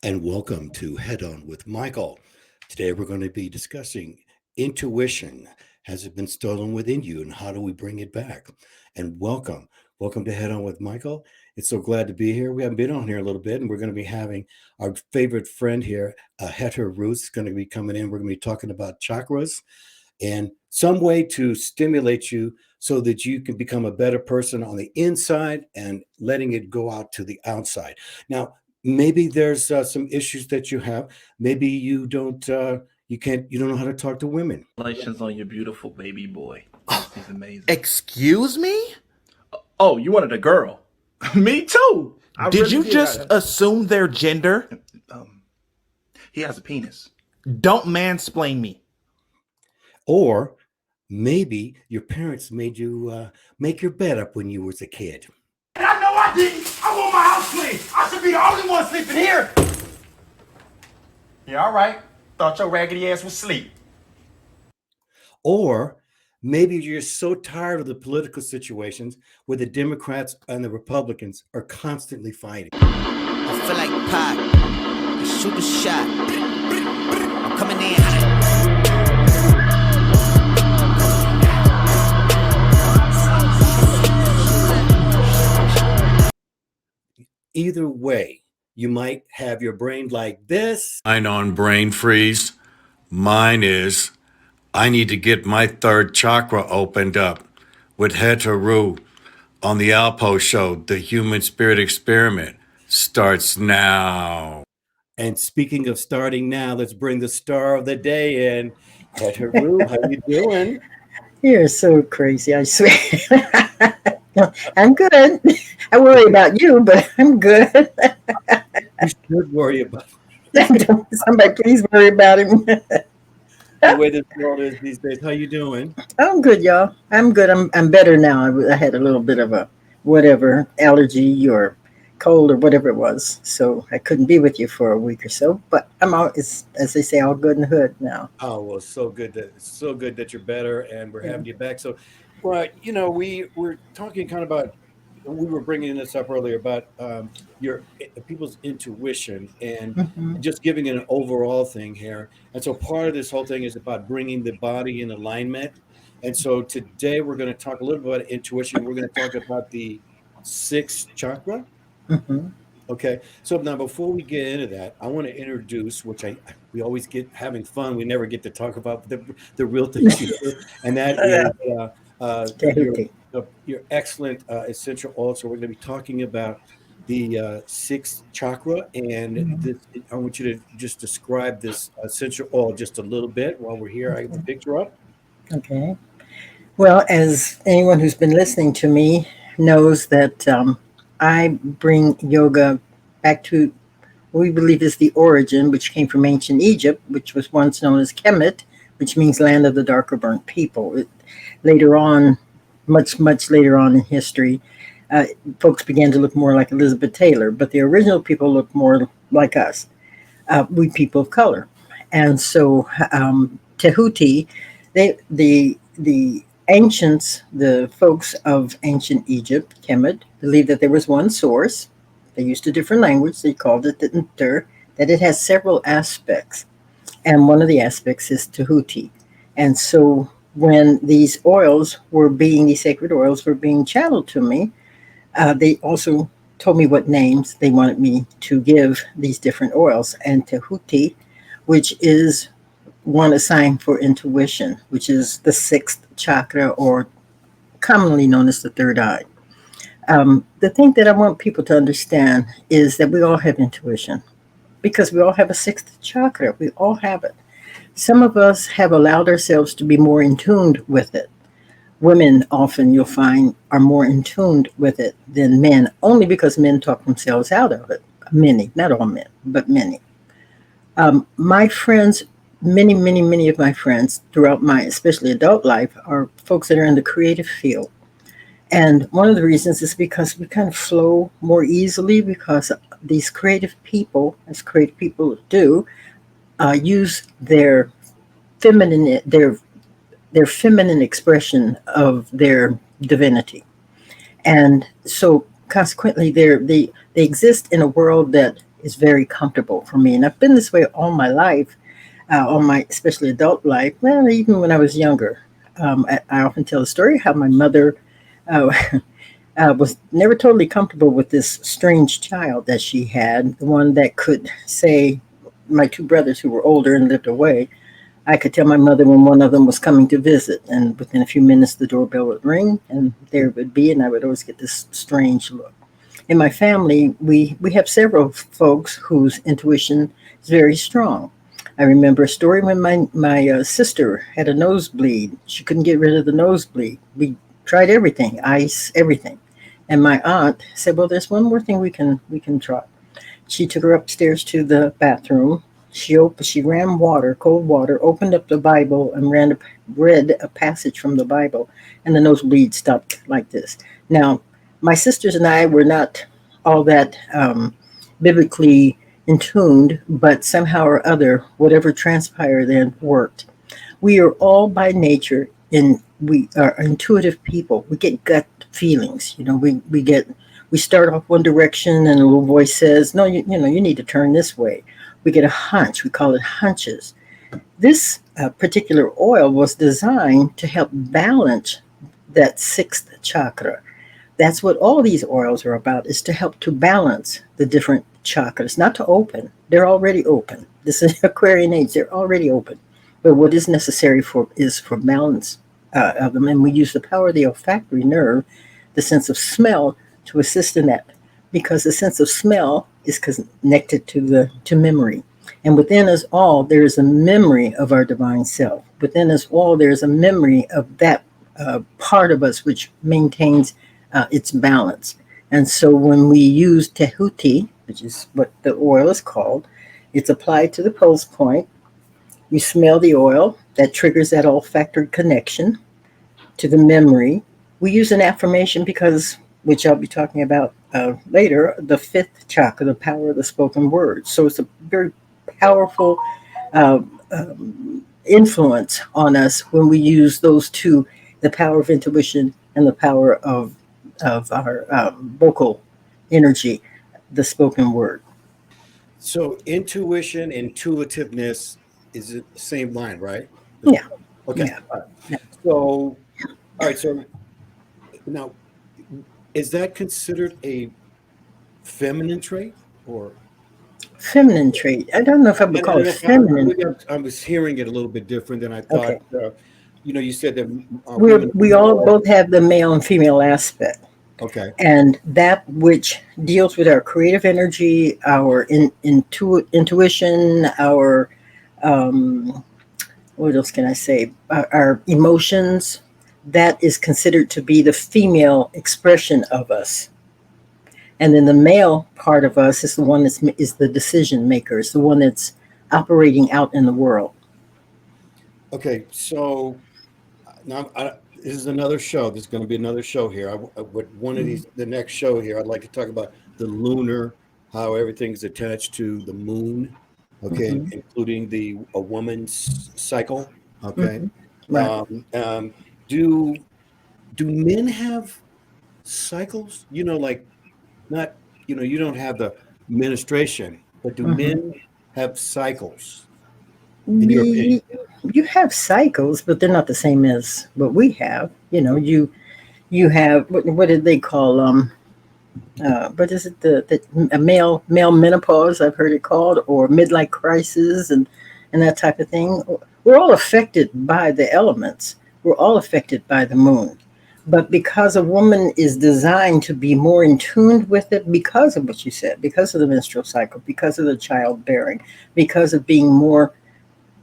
and welcome to Head On with Michael. Today we're going to be discussing intuition. Has it been stolen within you, and how do we bring it back? And welcome to Head On with Michael. It's so glad to be here. We haven't been on here a little bit, and we're going to be having our favorite friend here, Heter Roots, going to be coming in. We're going to be talking about chakras and some way to stimulate you so that you can become a better person on the inside and letting it go out to the outside. Now, maybe there's some issues that you have. Maybe you don't know how to talk to women. Congratulations on your beautiful baby boy. He's amazing. Excuse me? Oh, you wanted a girl? Me too. I Did really you did. just assume their gender? He has a penis. Don't mansplain me. Or maybe your parents made you make your bed up when you was a kid. And I know I didn't. I want my house clean. I should be the only one sleeping here. Yeah, all right. Thought your raggedy ass was asleep. Or maybe you're so tired of the political situations where the Democrats and the Republicans are constantly fighting. I feel like Pac. I shoot a shot. I'm coming in. Either way, you might have your brain like this. Mine on brain freeze. Mine is, I need to get my third chakra opened up with Hetaru on the Alpo show. The Human Spirit Experiment starts now. And speaking of starting now, let's bring the star of the day in. Heteru, how you doing? You're so crazy, I swear. I'm good. I worry about you, but I'm good. You should worry about Somebody please worry about him. the way this world is these days. How you doing? I'm good, y'all. I'm good. I'm better now. I had a little bit of a whatever allergy or cold or whatever it was, so I couldn't be with you for a week or so. But I'm all, as they say, all good in the hood now. Oh, well, so good that you're better, and we're having you back. So, well, we were talking kind of about, we were bringing this up earlier about your people's intuition and Hmm. just giving it an overall thing here. And so part of this whole thing is about bringing the body in alignment. And so today we're going to talk a little bit about intuition. We're going to talk about the sixth chakra. Hmm. Okay, so now before we get into that, I want to introduce, we always get having fun. We never get to talk about the real things, and that is your Tahiti. your excellent essential oil. So we're going to be talking about the sixth chakra, and Mhm. I want you to just describe this essential oil just a little bit while we're here. I have the picture up. Okay. Well, as anyone who's been listening to me knows that I bring yoga back to what we believe is the origin, which came from ancient Egypt, which was once known as Kemet, which means land of the dark or burnt people. Later on, much later on in history, uh, folks began to look more like Elizabeth Taylor, but the original people looked more like us, we people of color. And so Tehuti, the ancients, the folks of ancient Egypt, Kemet, believed that there was one source. They used a different language. They called it the Nter, that it has several aspects. And one of the aspects is Tehuti. And so when these sacred oils were being channeled to me, they also told me what names they wanted me to give these different oils. And Tehuti, which is one assigned for intuition, which is the sixth chakra, or commonly known as the third eye. The thing that I want people to understand is that we all have intuition because we all have a sixth chakra. We all have it. Some of us have allowed ourselves to be more in tune with it. Women often, you'll find, are more in tune with it than men, only because men talk themselves out of it. Many, not all men, but many. My friends, many of my friends throughout my especially adult life are folks that are in the creative field. And one of the reasons is because we kind of flow more easily because these creative people, as creative people do, use feminine their their feminine expression of their divinity. And so consequently they exist in a world that is very comfortable for me. And I've been this way all my life, all my especially adult life. Well, even when I was younger, I often tell the story how my mother uh, was never totally comfortable with this strange child that she had, the one that could say, my two brothers who were older and lived away. I could tell my mother when one of them was coming to visit, and within a few minutes the doorbell would ring, and there it would be, and I would always get this strange look. In my family, we have several folks whose intuition is very strong. I remember a story when my sister had a nosebleed. She couldn't get rid of the nosebleed. We tried everything, ice, everything, and my aunt said, "Well, there's one more thing we can try." She took her upstairs to the bathroom. She ran water, cold water, opened up the Bible, and read a passage from the Bible, and the nosebleed stopped like this. Now, my sisters and I were not all that biblically in tuned, but somehow or other, whatever transpired then worked. We are all by nature we are intuitive people. We get gut feelings. We start off one direction, and a little voice says, "No, you need to turn this way." We get a hunch. We call it hunches. This particular oil was designed to help balance that sixth chakra. That's what all these oils are about, is to help to balance the different chakras, not to open. They're already open. This is Aquarian age. They're already open. But what is necessary is for balance of them. And we use the power of the olfactory nerve, the sense of smell, to assist in that, because the sense of smell is connected to memory. And within us all, there is a memory of our divine self. Within us all, there is a memory of that part of us which maintains its balance. And so when we use Tehuti, which is what the oil is called, it's applied to the pulse point. You smell the oil, that triggers that olfactory connection to the memory. We use an affirmation because, which I'll be talking about later, the fifth chakra, the power of the spoken word. So it's a very powerful influence on us when we use those two, the power of intuition and the power of our vocal energy, the spoken word. So intuition, intuitiveness is the same line, right? Yeah. Okay. Yeah. All right. So, all right. So now, is that considered a feminine trait or Feminine trait? I don't know if I would call it feminine. I was hearing it a little bit different than I thought. Okay. You said that We all both have the male and female aspect. Okay. And that which deals with our creative energy, our intuition, our what else can I say? Our emotions, that is considered to be the female expression of us. And then the male part of us is the one is the decision maker, is the one that's operating out in the world. Okay. So now this is another show. There's going to be another show here. With one of these, the next show here, I'd like to talk about the lunar, how everything's attached to the moon. Okay, including a woman's cycle. Okay, Right. Do men have cycles? Like not. You don't have the menstruation, but do men have cycles? In your opinion? You have cycles, but they're not the same as what we have. You have what did they call what is it, the male menopause, I've heard it called, or midlife crisis and that type of thing. We're all affected by the elements. We're all affected by the moon. But because a woman is designed to be more in tune with it, because of what you said, because of the menstrual cycle, because of the childbearing, because of being more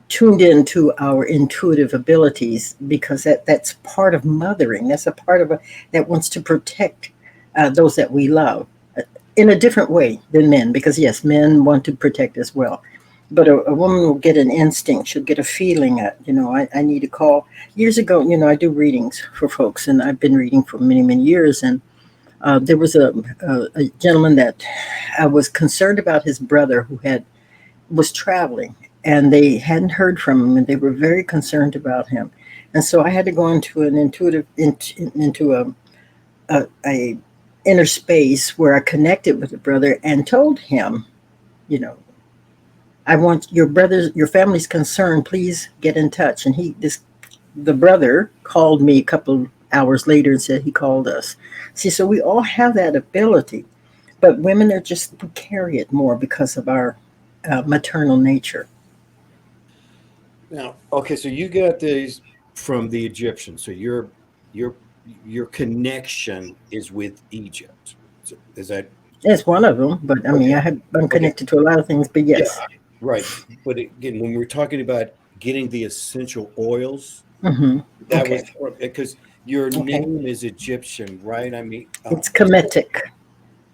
tuned into our intuitive abilities, because that's part of mothering. That's a part of that wants to protect those that we love in a different way than men, because yes, men want to protect as well. But a woman will get an instinct. She'll get a feeling that, I need to call. Years ago, I do readings for folks, and I've been reading for many, many years. And there was a gentleman that I was concerned about his brother who was traveling, and they hadn't heard from him, and they were very concerned about him. And so I had to go into an into a inner space where I connected with the brother and told him you know, I want your brothers, your family's concerned. Please get in touch. And the brother called me a couple hours later and said he called us. See, so we all have that ability, but women are just, we carry it more because of our maternal nature. Now, okay, so you got these from the Egyptians. So your connection is with Egypt. So is that That's one of them, but I mean, I'm connected to a lot of things, but yes. yeah, right? But again, when we're talking about getting the essential oils, Hmm. that Okay. was because your Okay. name is Egyptian, right? I mean, It's Kemetic.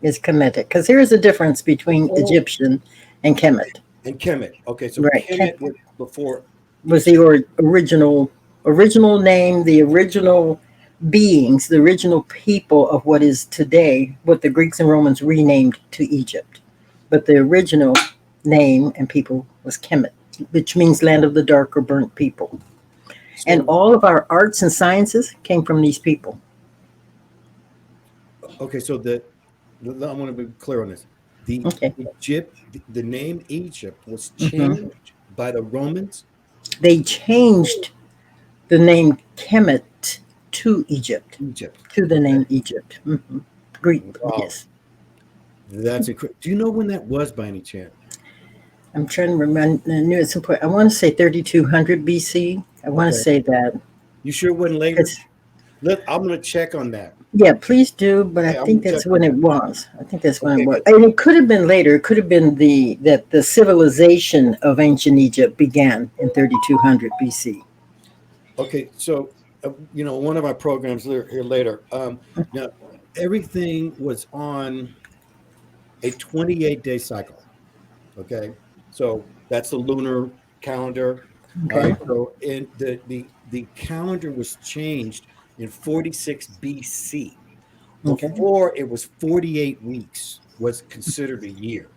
It's Kemetic. Because there is a difference between Oh. Egyptian and Kemet. and Kemet. Okay, so Right. Kemet was before. Was the original name, the original beings, the original people of what is today, what the Greeks and Romans renamed to Egypt. But the original name and people was Kemet, which means land of the dark or burnt people. And So, all of our arts and sciences came from these people. okay, so I want to be clear on this. The Okay. the name Egypt was Mhm. changed by the Romans. They changed the name Kemet to Egypt, Egypt. to the name Egypt. Greek, Wow. yes. That's incredible. Do you know when that was by any chance? I'm trying to remember. I knew at some point. I want to say 3200 BC. I want to Okay. say that. You sure it wasn't later? It's, I'm going to check on that. yeah, please do. But Okay, I I'm think gonna that's check when on it was. I think that's when Okay, it was. And it could have been later. It could have been the civilization of ancient Egypt began in 3200 BC. Okay, so one of our programs here later. Now, everything was on a 28-day cycle. Okay, so that's the lunar calendar. All Okay. right. So in the calendar was changed in 46 BC. Okay. Before it was 48 weeks was considered a year.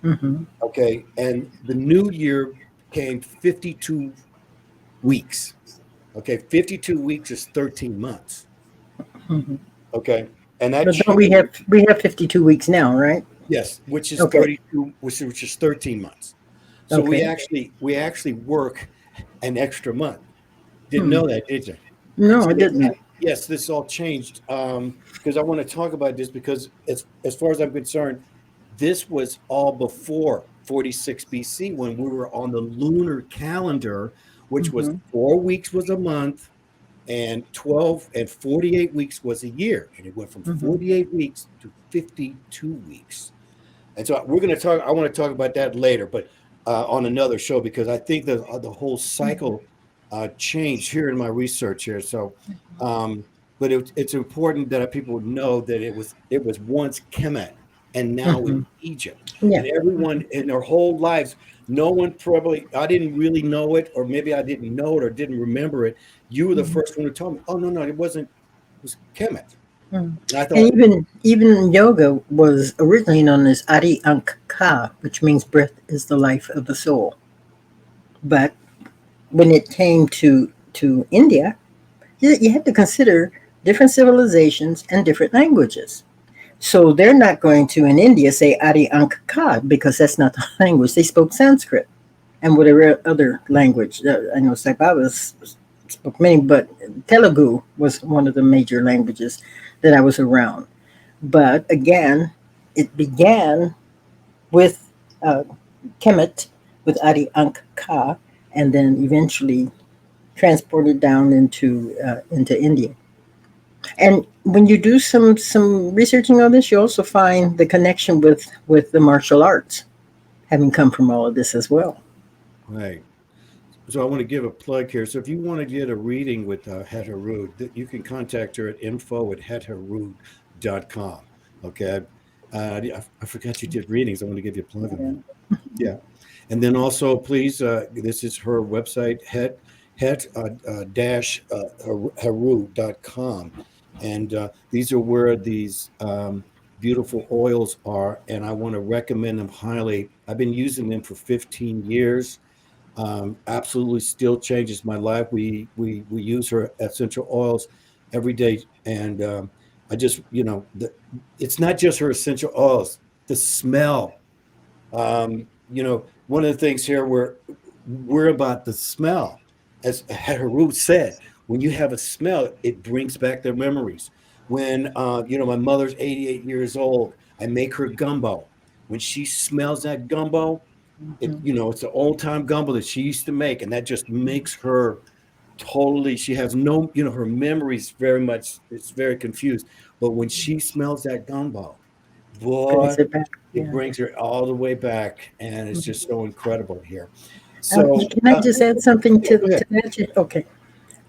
Hmm. Okay, and the new year came 52 weeks. Okay, 52 weeks is 13 months. Hmm. Okay, and that But don't we changed. have 52 weeks now, right? Yes, which is Okay. 32, which is 13 months. So we Okay. actually work an extra month. Didn't Hmm. know that, did you? No, So I didn't. yes, this all changed because I want to talk about this because as far as I'm concerned, this was all before 46 BC when we were on the lunar calendar, which was Hmm. 4 weeks was a month and 12 and 48 weeks was a year. And it went from Hmm. 48 weeks to 52 weeks. And so I want to talk about that later, but on another show, because I think the whole cycle changed here in my research here. So, but it's important that people know that it was once Kemet and now it's Hmm. Egypt. Yeah. And everyone in their whole lives, no one probably, I didn't really know it, or maybe I didn't know it or didn't remember it. You were the Mhm. first one who told me, oh, no, it wasn't, it was Kemet. Mm. And I And thought, even yoga was originally known as Adi Ankha, which means breath is the life of the soul. But when it came to India, you had to consider different civilizations and different languages. So they're not going to in India say Adi Ankha because that's not the language. They spoke Sanskrit and whatever other language. I know Sai Baba spoke many, but Telugu was one of the major languages that I was around. But again, it began with uh, Kemet, with Adi Ankh-Ka, and then eventually transported down into India. And when you do some researching on this, you also find the connection with the martial arts having come from all of this as well. right. So I want to give a plug here. So if you want to get a reading with Het Harood, you can contact her at info@hetharood.com. Okay. I forgot you did readings. I want to give you a plug on that. Yeah. And then also, please, this is her website, harood.com. And these are where these beautiful oils are. And I want to recommend them highly. I've been using them for 15 years. Absolutely still changes my life. We use her essential oils every day, and I just it's not just her essential oils. The smell One of the things here we're about the smell, as Haru said. When you have a smell, it brings back their memories. When my mother's 88 years old, I make her gumbo. When she smells that gumbo, it's an old time gumbo that she used to make, and that just makes her totally. She has no, her memories very much. It's very confused. But when she smells that gumbo, boy, Brings it back. it Yeah. brings her all the way back, and it's just so incredible here. So, Can I just add something yeah, to, go ahead. to that? Okay.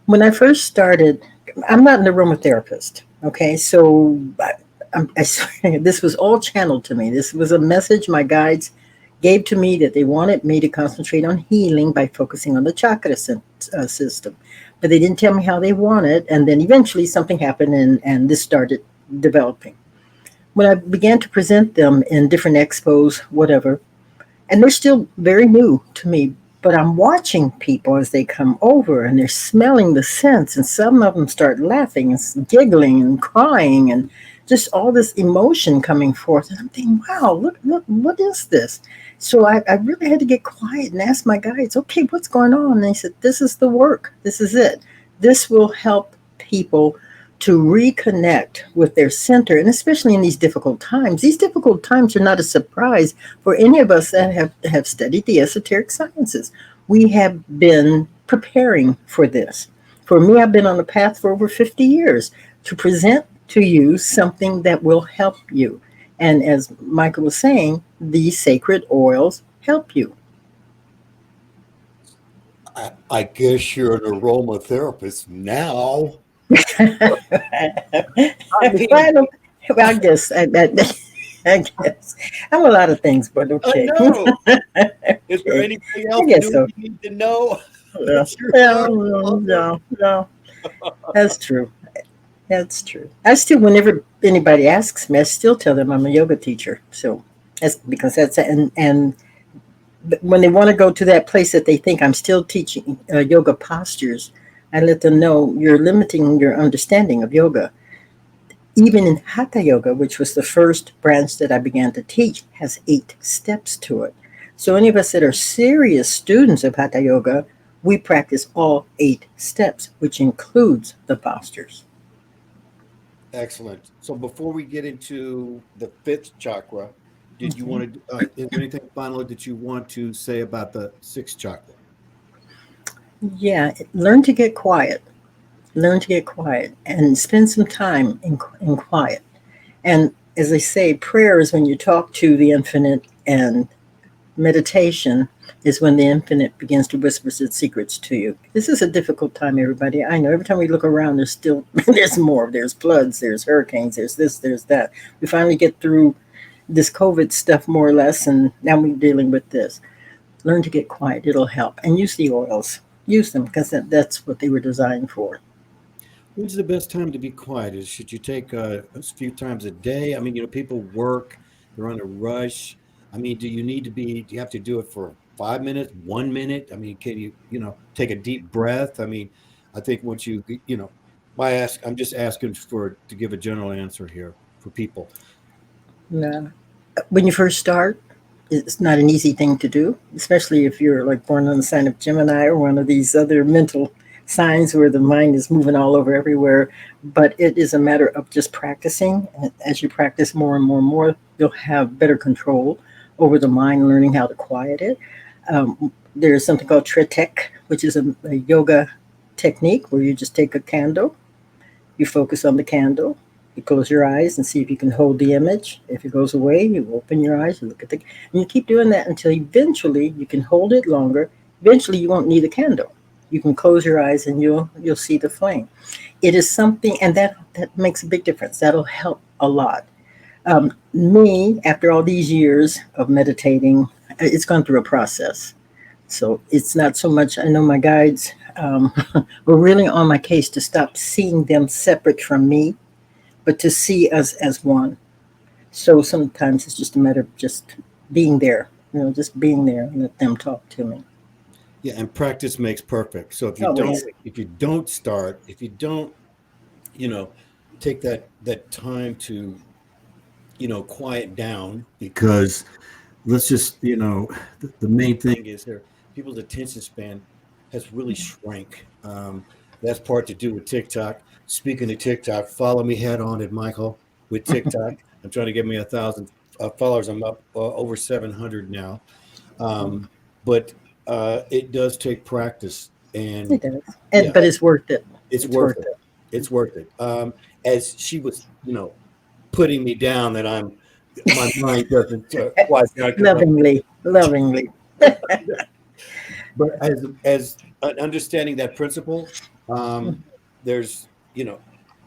When I first started, I'm not an aromatherapist. Okay. So I swear, this was all channeled to me. This was a message my guides gave to me that they wanted me to concentrate on healing by focusing on the chakra system. But they didn't tell me how they wanted. And then eventually something happened and this started developing. When I began to present them in different expos, whatever, and they're still very new to me, but I'm watching people as they come over and they're smelling the scents, and some of them start laughing and giggling and crying and just all this emotion coming forth. And I'm thinking, wow, look, what is this? So I really had to get quiet and ask my guides, okay, what's going on? And they said, this is the work. This is it. This will help people to reconnect with their center, and especially in these difficult times. These difficult times are not a surprise for any of us that have studied the esoteric sciences. We have been preparing for this. For me, I've been on the path for over 50 years to present to you something that will help you. And as Michael was saying, these sacred oils help you. I guess you're an aromatherapist now. I guess I guess I'm a lot of things, but okay. I know. Is there anything else guess so. you need to know? Yeah. No. That's true. That's true. I still, whenever anybody asks me, I still tell them I'm a yoga teacher. So that's because that's and when they want to go to that place that they think I'm still teaching yoga postures, I let them know you're limiting your understanding of yoga. Even in Hatha Yoga, which was the first branch that I began to teach, has 8 steps to it. So any of us that are serious students of Hatha Yoga, we practice all 8 steps, which includes the postures. Excellent. So before we get into the 5th chakra, did you want to? Is there anything final that you want to say about the 6th chakra? Yeah, learn to get quiet. Learn to get quiet and spend some time in quiet. And as I say, prayer is when you talk to the infinite, and meditation is when the infinite begins to whisper its secrets to you. This is a difficult time, everybody. I know every time we look around, there's still, there's more. There's floods, there's hurricanes, there's this, there's that. We finally get through this COVID stuff more or less, and now we're dealing with this. Learn to get quiet. It'll help. And use the oils. Use them because that's what they were designed for. When's the best time to be quiet? Should you take a few times a day? I mean, people work, they're on a rush. I mean, do you have to do it for 5 minutes, 1 minute? I mean, can you, take a deep breath? I mean, I think once I'm just asking to give a general answer here for people. Yeah. When you first start, it's not an easy thing to do, especially if you're like born on the sign of Gemini or one of these other mental signs where the mind is moving all over everywhere. But it is a matter of just practicing. And as you practice more and more and more, you'll have better control over the mind, learning how to quiet it. There's something called Tritek, which is a yoga technique where you just take a candle, you focus on the candle, you close your eyes and see if you can hold the image. If it goes away, you open your eyes, you look at and you keep doing that until eventually you can hold it longer. Eventually you won't need a candle. You can close your eyes and you'll see the flame. It is something, and that makes a big difference. That'll help a lot. Me, after all these years of meditating, it's gone through a process. So it's not so much, I know my guides were really on my case to stop seeing them separate from me, but to see us as one. So sometimes it's just a matter of just being there, just being there and let them talk to me. Yeah, and practice makes perfect. So if you don't take that time to quiet down, because let's just, the main thing is there, people's attention span has really shrank. That's part to do with TikTok. Speaking of TikTok, follow me head on at Michael with TikTok. I'm trying to get me 1,000 followers. I'm up over 700 now. But it does take practice, and It does. yeah, But it's worth it. it's worth it. It's worth it. As she was, putting me down, that my mind doesn't quite Lovingly. But as understanding that principle, there's,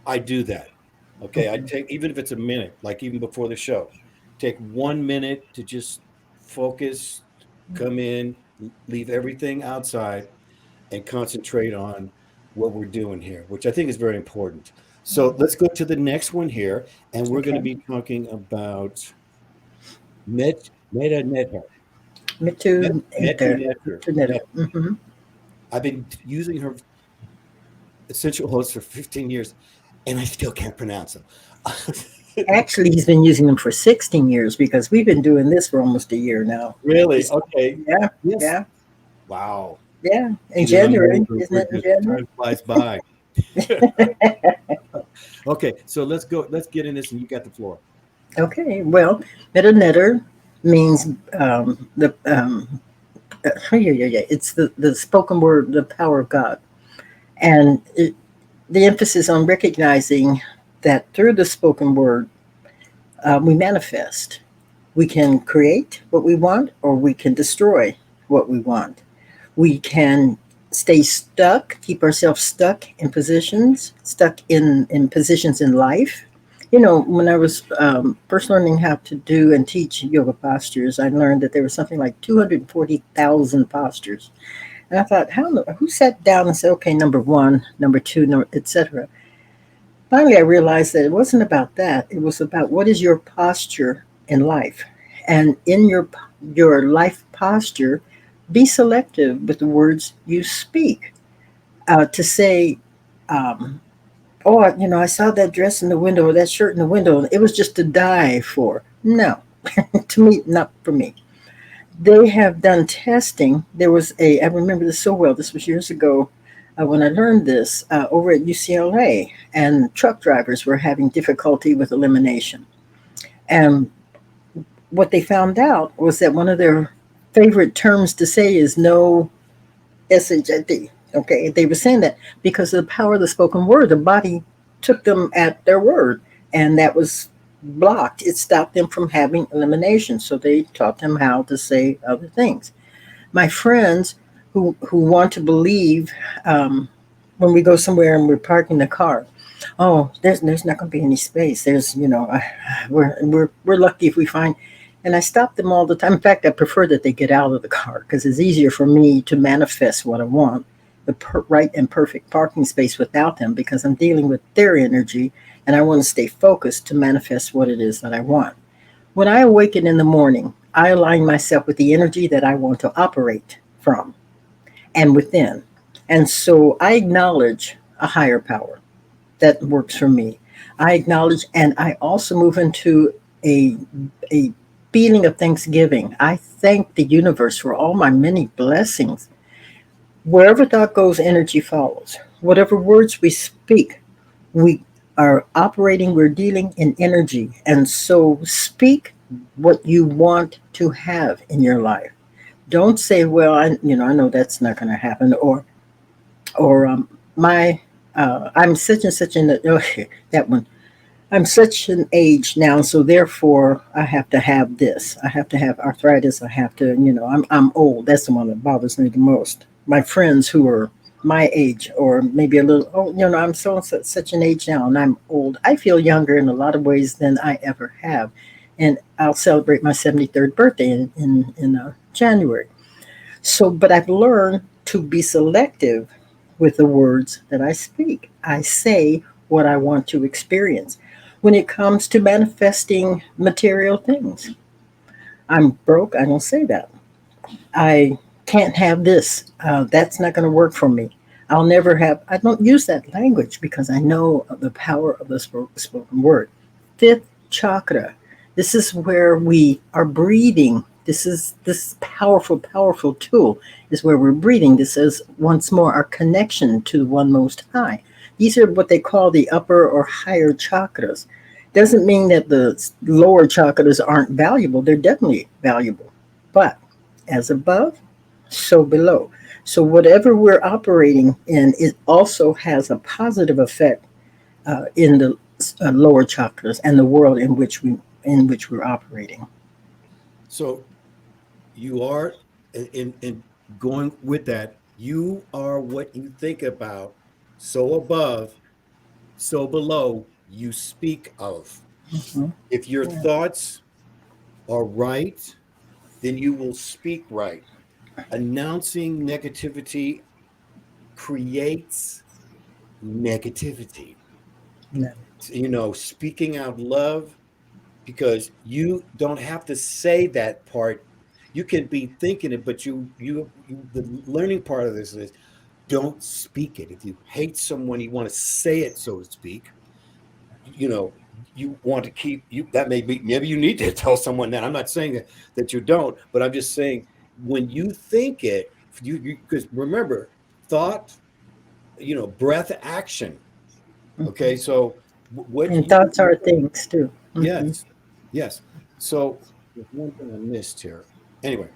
I do that. Okay, I take, even if it's a minute, like even before the show, take 1 minute to just focus, come in, leave everything outside, and concentrate on what we're doing here, which I think is very important. So let's go to the next one here, and we're going to be talking about Meta Netter. Metu Netter. I've been using her essential oils for 15 years, and I still can't pronounce them. Actually, he's been using them for 16 years because we've been doing this for almost a year now. Really? Okay. Yeah. Yes. Yeah. Wow. Yeah. In January, isn't it in January? Time flies by. Okay, so let's go. Let's get in this, and you got the floor. Okay. Well, Meta Netter means it's the spoken word, the power of God. And the emphasis on recognizing that through the spoken word, we manifest. We can create what we want, or we can destroy what we want. We can stay stuck, keep ourselves stuck in positions, in positions in life. When I was first learning how to do and teach yoga postures, I learned that there was something like 240,000 postures. And I thought, who sat down and said, okay, number one, number two, etc. Finally, I realized that it wasn't about that. It was about what is your posture in life. And in your life posture, be selective with the words you speak. To say, I saw that dress in the window or that shirt in the window. It was just to die for. No, to me, not for me. They have done testing. I remember this so well. This was years ago when I learned this over at UCLA, and truck drivers were having difficulty with elimination. And what they found out was that one of their favorite terms to say is no SHIT. Okay, they were saying that because of the power of the spoken word, the body took them at their word, and that was blocked. It stopped them from having elimination. So they taught them how to say other things. My friends who want to believe when we go somewhere and we're parking the car, there's not going to be any space. There's, we're lucky if we find. And I stop them all the time. In fact, I prefer that they get out of the car because it's easier for me to manifest what I want, the right and perfect parking space without them, because I'm dealing with their energy and I want to stay focused to manifest what it is that I want. When I awaken in the morning, I align myself with the energy that I want to operate from and within. And so I acknowledge a higher power that works for me. I acknowledge, and I also move into a feeling of thanksgiving. I thank the universe for all my many blessings. Wherever thought goes, energy follows. Whatever words we speak, we are operating, we're dealing in energy. And so speak what you want to have in your life. Don't say, well, I know that's not going to happen, or I'm such and such that one. I'm such an age now, so therefore I have to have this. I have to have arthritis. I have to, I'm old. That's the one that bothers me the most. My friends who are my age, or maybe a little, I'm such an age now, and I'm old. I feel younger in a lot of ways than I ever have, and I'll celebrate my 73rd birthday in January. So, but I've learned to be selective with the words that I speak. I say what I want to experience. When it comes to manifesting material things, I'm broke. I don't say that. I can't have this. That's not going to work for me. I don't use that language because I know the power of the spoken word. Fifth chakra. This is where we are breathing This powerful, powerful tool is where we're breathing. This is once more our connection to the One Most High. These are what they call the upper or higher chakras. Doesn't mean that the lower chakras aren't valuable. They're definitely valuable. But as above, so below. So whatever we're operating in, it also has a positive effect in the lower chakras and the world in which we're operating. So you are in going with that. You are what you think about. So above, so below, you speak of. Mhm. If your thoughts are right, then you will speak right. Announcing negativity creates negativity. No. Speaking out love, because you don't have to say that part. You can be thinking it, but the learning part of this is don't speak it. If you hate someone, you want to say it, so to speak. You want to keep you that maybe you need to tell someone that. I'm not saying that you don't, but I'm just saying when you think it, you because remember, thought, breath, action. Okay, so what And thoughts are things too. Mhm. yes. So there's one thing I missed here. Anyway,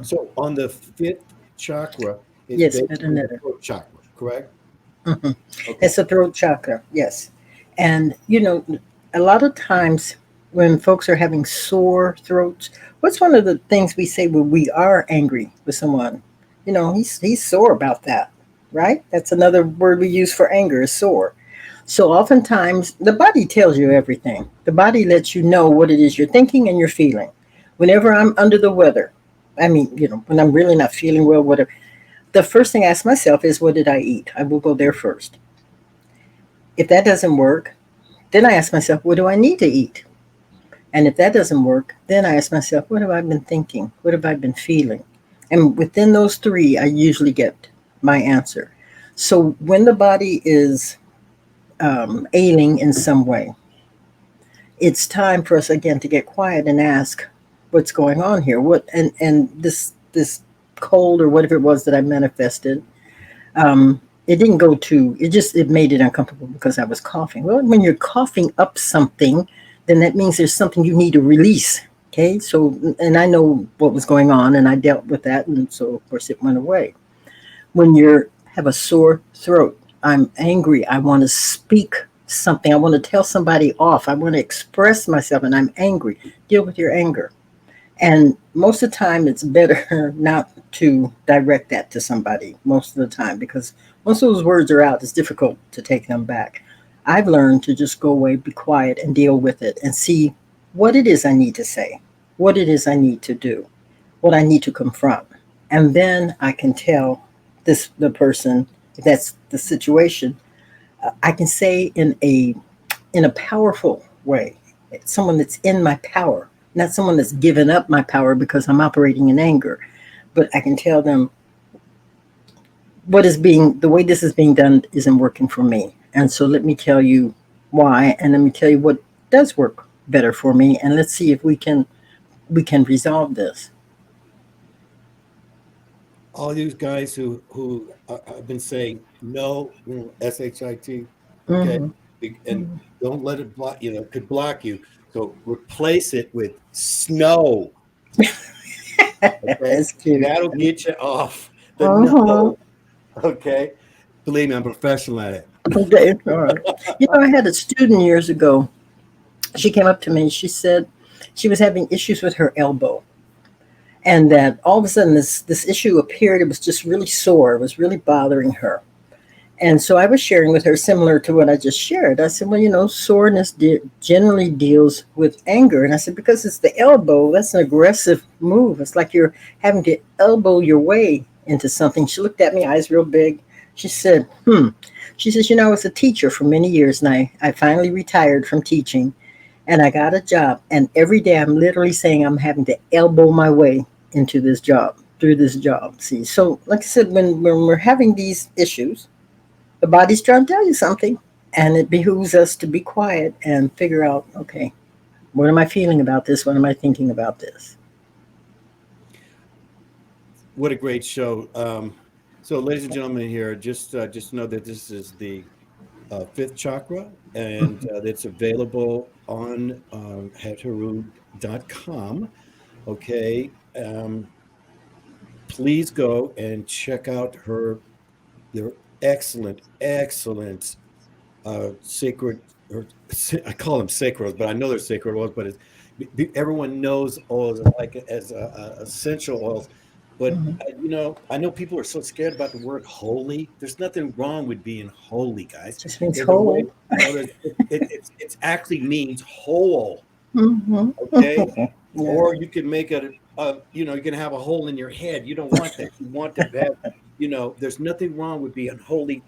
so on the fifth chakra, it's Yes, basically the Meta. throat chakra, correct? Mhm. Okay. It's the throat chakra, yes. And a lot of times when folks are having sore throats, what's one of the things we say when we are angry with someone? He's sore about that, right? That's another word we use for anger is sore. So oftentimes the body tells you everything. The body lets you know what it is you're thinking and you're feeling. Whenever I'm under the weather, when I'm really not feeling well, whatever, the first thing I ask myself is, what did I eat? I will go there first. If that doesn't work, then I ask myself, what do I need to eat? And if that doesn't work, then I ask myself, what have I been thinking? What have I been feeling? And within those three, I usually get my answer. So when the body is ailing in some way, it's time for us again to get quiet and ask, what's going on here? And this cold or whatever it was that I manifested, it didn't go to, it made it uncomfortable because I was coughing. Well, when you're coughing up something, then that means there's something you need to release. Okay. So, and I know what was going on and I dealt with that. And so of course it went away. When you have a sore throat, I'm angry. I want to speak something. I want to tell somebody off. I want to express myself and I'm angry. Deal with your anger. And most of the time, it's better not to direct that to somebody most of the time, because once those words are out, it's difficult to take them back. I've learned to just go away, be quiet, and deal with it and see what it is I need to say, what it is I need to do, what I need to confront. And then I can tell the person, if that's the situation, I can say in a powerful way, someone that's in my power, not someone that's given up my power because I'm operating in anger, but I can tell them the way this is being done isn't working for me. And so let me tell you why, and let me tell you what does work better for me, and let's see if we can resolve this. All these guys who have been saying no, shit, okay, Mhm. and don't let it block. Could block you. So replace it with snow. Okay? That's cute. That'll get you off the Uh-huh. no. Okay, believe me, I'm a professional at it. Okay, all right. I had a student years ago. She came up to me. She said she was having issues with her elbow, and that all of a sudden this issue appeared. It was just really sore. It was really bothering her. And so I was sharing with her similar to what I just shared. I said, well, soreness generally deals with anger. And I said, because it's the elbow, that's an aggressive move. It's like you're having to elbow your way into something. She looked at me, eyes real big. She said, She says, I was a teacher for many years, and I finally retired from teaching, and I got a job. And every day I'm literally saying I'm having to elbow my way into this job, through this job. See, so like I said, when we're having these issues, the body's trying to tell you something, and it behooves us to be quiet and figure out, okay, What am I feeling about this? What am I thinking about this? What a great show. So, ladies and gentlemen, here, just know that this is the fifth chakra, and it's available on heteru.com. Okay. Please go and check out their excellent sacred, or I call them sacred, but I know they're sacred oils, but everyone knows oils like as essential oils. But I know people are so scared about the word holy. There's nothing wrong with being holy, guys. Just means There's a way- whole. it actually means whole. Mm-hmm. Okay. Yeah. Or you can make you can have a hole in your head. You don't want that. You want to have, there's nothing wrong with being holy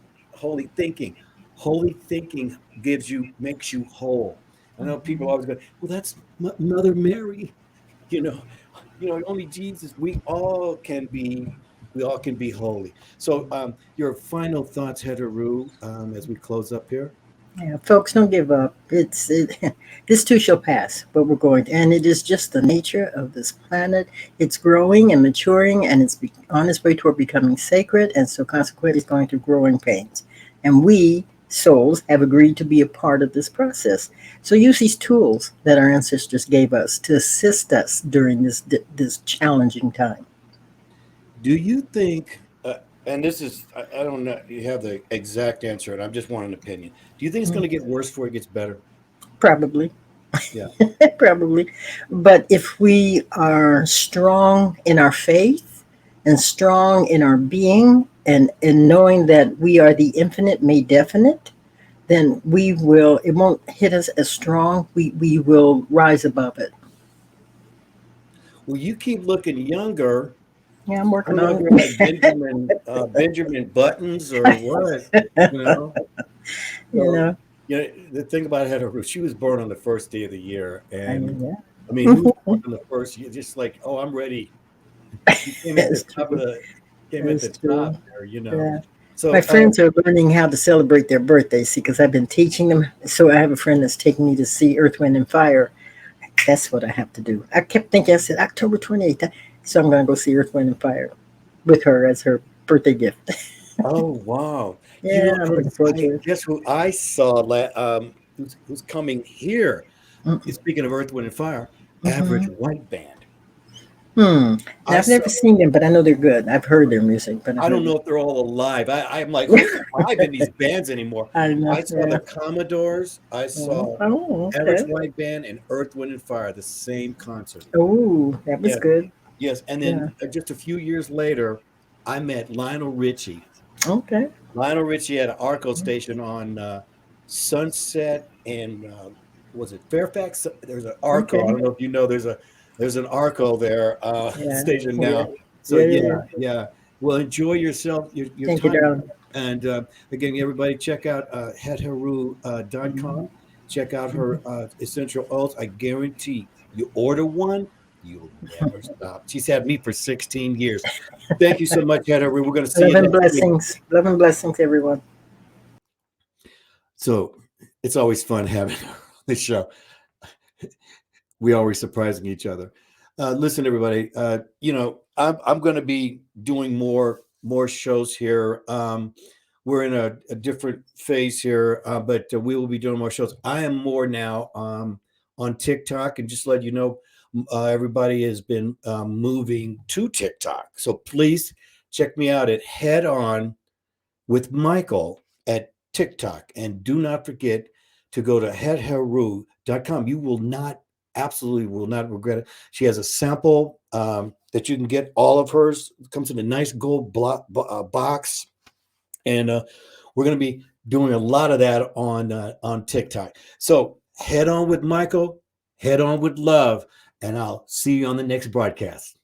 thinking. Holy thinking makes you whole. I know people always go, well, that's Mother Mary. Only Jesus. We all can be holy. So, your final thoughts, Heteru, as we close up here. Yeah, folks, don't give up. This too shall pass, but we're going to, and it is just the nature of this planet. It's growing and maturing, and it's on its way toward becoming sacred, and so consequently, it's going through growing pains. And we souls have agreed to be a part of this process. So use these tools that our ancestors gave us to assist us during this challenging time. Do you think? And this is, I don't know, you have the exact answer, and I just want an opinion. Do you think it's going to get worse before it gets better? Probably. Yeah. Probably. But if we are strong in our faith and strong in our being and knowing that we are the infinite made definite, then it won't hit us as strong. We will rise above it. Well, you keep looking younger. Yeah, I'm I working don't know on if you're like Benjamin Buttons or what, the thing about Heather, she was born on the first day of the year, and Yeah. I mean, who was born on the first? You're just like, oh, I'm ready. She came at the top of top there, Yeah. So My friends are learning how to celebrate their birthdays, because I've been teaching them. So I have a friend that's taking me to see Earth, Wind, and Fire. That's what I have to do. I kept thinking, I said, October 28th. So I'm going to go see Earth, Wind, and Fire with her as her birthday gift. oh wow, Yeah, I'm looking forward to it. guess who I saw? Who's coming here? Speaking of Earth, Wind, and Fire, Average White Band. Now, I've never seen them, but I know they're good. I've heard their music, but I don't know if they're all alive. I'm like, who's alive in these bands anymore? I know. I saw the Commodores. I saw okay. Average White Band and Earth, Wind, and Fire, the same concert. Oh, that was good. Yes, and then just a few years later, I met Lionel Richie. Okay. Lionel Richie at an ARCO station on Sunset and was it Fairfax? There's an ARCO. I don't know if you know. There's an ARCO there station now. So yeah. Well, enjoy yourself. Your Thank time. you, darling. And again, everybody, check out heteru.com. Check out her essential oils. I guarantee you order one, you'll never stop. She's had me for 16 years. Thank you so much, Heteru. We're going to see Love you and next week. blessings. Love and blessings, everyone. So it's always fun having this show. We always surprising each other. Listen, everybody. I'm going to be doing more shows here. We're in a different phase here, but we will be doing more shows. I am more now on TikTok, and just let you know, everybody has been moving to TikTok. So please check me out at Head On with Michael at TikTok, and do not forget to go to heteru.com. You absolutely will not regret it. She has a sample that you can get. All of hers. It comes in a nice gold box, and we're going to be doing a lot of that on TikTok. So head on with Michael, head on with love, and I'll see you on the next broadcast.